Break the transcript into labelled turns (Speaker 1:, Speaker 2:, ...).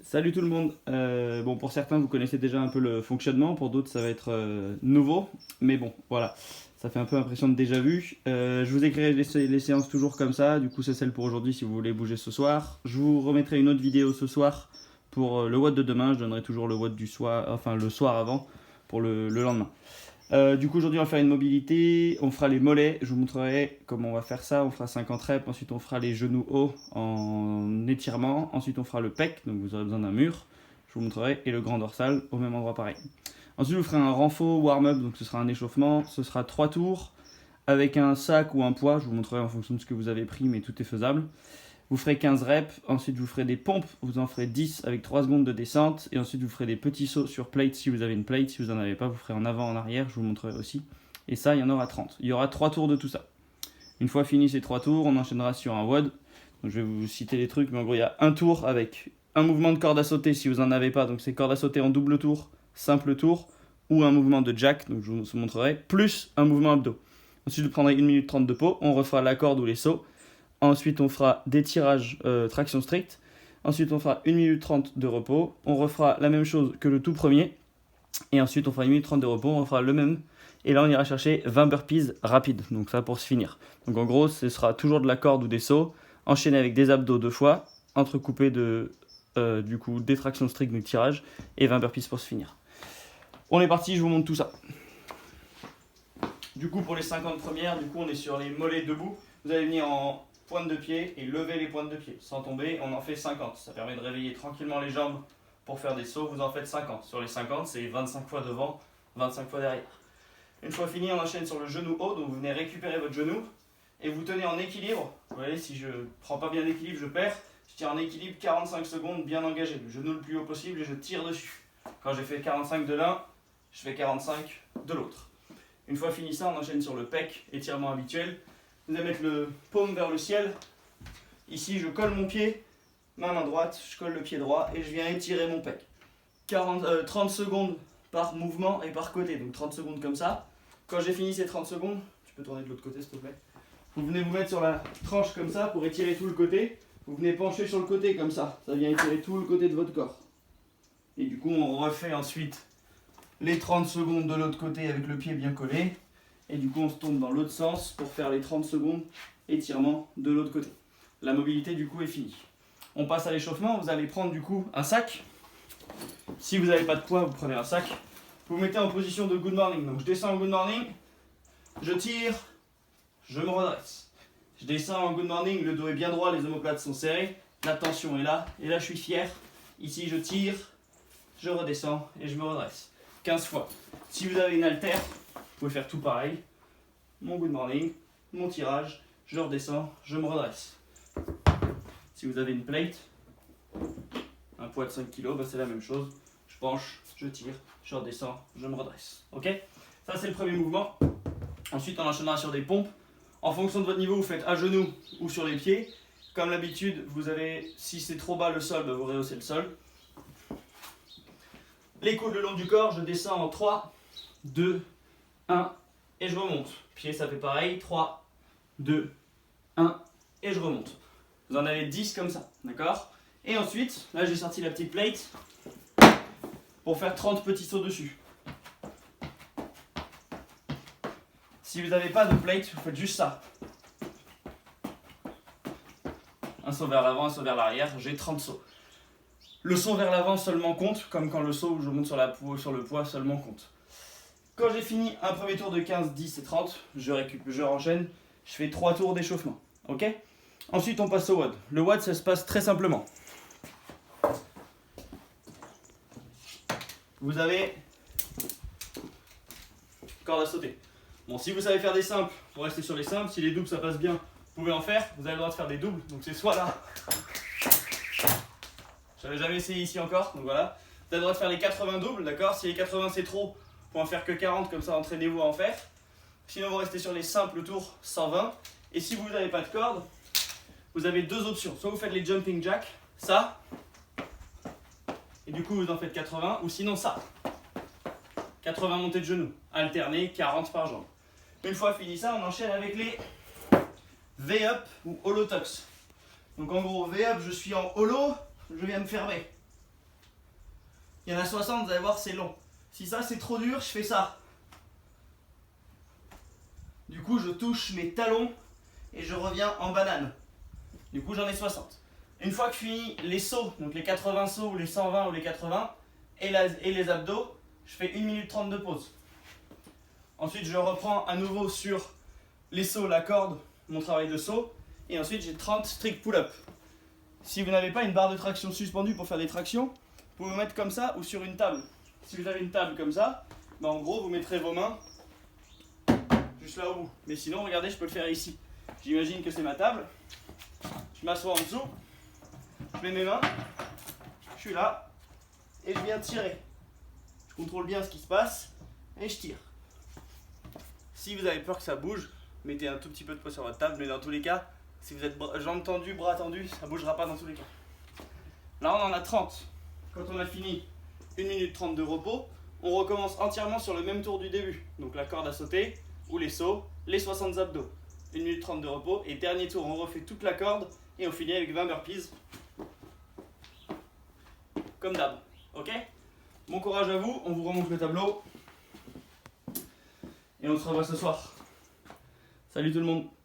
Speaker 1: Salut tout le monde. Bon, pour certains, vous connaissez déjà un peu le fonctionnement, pour d'autres, ça va être nouveau. Mais bon, voilà, ça fait un peu impression de déjà vu. Je vous ai créé les séances toujours comme ça. Du coup, c'est celle pour aujourd'hui si vous voulez bouger ce soir. Je vous remettrai une autre vidéo ce soir pour le WOD de demain. Je donnerai toujours le WOD du soir, enfin le soir avant pour le lendemain. Du coup, aujourd'hui, on va faire une mobilité. On fera les mollets. Je vous montrerai comment on va faire ça. On fera 50 reps. Ensuite, on fera les genoux hauts en étirement. Ensuite, on fera le pec. Donc, vous aurez besoin d'un mur. Je vous montrerai. Et le grand dorsal au même endroit pareil. Ensuite, je vous ferai un renfort warm-up. Donc, ce sera un échauffement. Ce sera 3 tours avec un sac ou un poids. Je vous montrerai en fonction de ce que vous avez pris, mais tout est faisable. Vous ferez 15 reps, ensuite vous ferez des pompes, vous en ferez 10 avec 3 secondes de descente, et ensuite vous ferez des petits sauts sur plate si vous avez une plate, si vous n'en avez pas, vous ferez en avant, en arrière, je vous montrerai aussi. Et ça, il y en aura 30. Il y aura 3 tours de tout ça. Une fois fini ces 3 tours, on enchaînera sur un WOD. Donc je vais vous citer les trucs, mais en gros il y a un tour avec un mouvement de corde à sauter si vous n'en avez pas, donc c'est corde à sauter en double tour, simple tour, ou un mouvement de jack, donc je vous montrerai, plus un mouvement abdos. Ensuite je prendrai 1 minute 30 de pause, on refera la corde ou les sauts. Ensuite, on fera des tirages traction stricte. Ensuite, on fera 1 minute 30 de repos. On refera la même chose que le tout premier. Et ensuite, on fera 1 minute 30 de repos. On refera le même. Et là, on ira chercher 20 burpees rapides. Donc, ça pour se finir. Donc, en gros, ce sera toujours de la corde ou des sauts. Enchaîné avec des abdos 2 fois. Entrecoupé de du coup, des tractions strictes, donc tirage. Et 20 burpees pour se finir. On est parti, je vous montre tout ça. Du coup, pour les 50 premières, du coup, on est sur les mollets debout. Vous allez venir en pointe de pied et lever les pointes de pied sans tomber. On en fait 50. Ça permet de réveiller tranquillement les jambes pour faire des sauts. Vous en faites 50. Sur les 50, c'est 25 fois devant, 25 fois derrière. Une fois fini, on enchaîne sur le genou haut. Donc vous venez récupérer votre genou et vous tenez en équilibre. Vous voyez, si je ne prends pas bien l'équilibre, je perds. Je tiens en équilibre 45 secondes bien engagé. Le genou le plus haut possible et je tire dessus. Quand j'ai fait 45 de l'un, je fais 45 de l'autre. Une fois fini ça, on enchaîne sur le pec, étirement habituel. Vous allez mettre le paume vers le ciel. Ici, je colle mon pied, main droite, je colle le pied droit et je viens étirer mon pec. 30 secondes par mouvement et par côté, donc 30 secondes comme ça. Quand j'ai fini ces 30 secondes, tu peux tourner de l'autre côté s'il te plaît. Vous venez vous mettre sur la tranche comme ça pour étirer tout le côté. Vous venez pencher sur le côté comme ça vient étirer tout le côté de votre corps. Et du coup, on refait ensuite les 30 secondes de l'autre côté avec le pied bien collé. Et du coup, on se tourne dans l'autre sens pour faire les 30 secondes étirement de l'autre côté. La mobilité, du coup, est finie. On passe à l'échauffement. Vous allez prendre, du coup, un sac. Si vous n'avez pas de poids, vous prenez un sac. Vous vous mettez en position de good morning. Donc, je descends en good morning. Je tire. Je me redresse. Je descends en good morning. Le dos est bien droit. Les omoplates sont serrées. La tension est là. Et là, je suis fier. Ici, je tire. Je redescends et je me redresse. 15 fois. Si vous avez une haltère, vous pouvez faire tout pareil. Mon good morning, mon tirage, je redescends, je me redresse. Si vous avez une plate, un poids de 5 kg, bah c'est la même chose. Je penche, je tire, je redescends, je me redresse. Ok? Ça c'est le premier mouvement. Ensuite on enchaînera sur des pompes. En fonction de votre niveau, vous faites à genoux ou sur les pieds. Comme l'habitude, vous avez, si c'est trop bas le sol, bah vous rehaussez le sol. Les coudes le long du corps, je descends en 3, 2, 1 et je remonte. Pied, ça fait pareil. 3, 2, 1 et je remonte. Vous en avez 10 comme ça, d'accord? Et ensuite, là j'ai sorti la petite plate pour faire 30 petits sauts dessus. Si vous n'avez pas de plate, vous faites juste ça. Un saut vers l'avant, un saut vers l'arrière, j'ai 30 sauts. Le saut vers l'avant seulement compte, comme quand le saut où je monte sur le poids seulement compte. Quand j'ai fini un premier tour de 15, 10 et 30, je enchaîne, je fais 3 tours d'échauffement. Ok? Ensuite, on passe au WOD. Le WOD, ça se passe très simplement. Vous avez corde à sauter. Bon, si vous savez faire des simples, vous restez sur les simples. Si les doubles, ça passe bien, vous pouvez en faire. Vous avez le droit de faire des doubles. Donc, c'est soit là. J'avais jamais essayé ici encore. Donc, voilà. Vous avez le droit de faire les 80 doubles, d'accord? Si les 80, c'est trop, pour en faire que 40, comme ça, entraînez-vous à en faire. Sinon, vous restez sur les simples tours 120. Et si vous n'avez pas de corde, vous avez deux options. Soit vous faites les jumping jacks, ça, et du coup vous en faites 80, ou sinon ça. 80 montées de genoux, alternées, 40 par jambe. Une fois fini ça, on enchaîne avec les V-up ou holotox. Donc en gros, V-up, je suis en holo, je viens me fermer. Il y en a 60, vous allez voir, c'est long. Si ça c'est trop dur, je fais ça. Du coup, je touche mes talons et je reviens en banane. Du coup, j'en ai 60. Une fois que je finis les sauts, donc les 80 sauts ou les 120 ou les 80, et les abdos, je fais 1 minute 30 de pause. Ensuite, je reprends à nouveau sur les sauts, la corde, mon travail de saut. Et ensuite, j'ai 30 strict pull-up. Si vous n'avez pas une barre de traction suspendue pour faire des tractions, vous pouvez vous mettre comme ça ou sur une table. Si vous avez une table comme ça, ben en gros, vous mettrez vos mains juste là au bout. Mais sinon, regardez, je peux le faire ici. J'imagine que c'est ma table. Je m'assois en dessous. Je mets mes mains. Je suis là. Et je viens tirer. Je contrôle bien ce qui se passe. Et je tire. Si vous avez peur que ça bouge, mettez un tout petit peu de poids sur votre table. Mais dans tous les cas, si vous êtes jambes tendues, bras tendus, ça ne bougera pas dans tous les cas. Là, on en a 30. Quand on a fini 1 minute 30 de repos, on recommence entièrement sur le même tour du début. Donc la corde à sauter ou les sauts, les 60 abdos. 1 minute 30 de repos et dernier tour, on refait toute la corde et on finit avec 20 burpees. Comme d'hab. Ok? Bon courage à vous, on vous remonte le tableau. Et on se revoit ce soir. Salut tout le monde!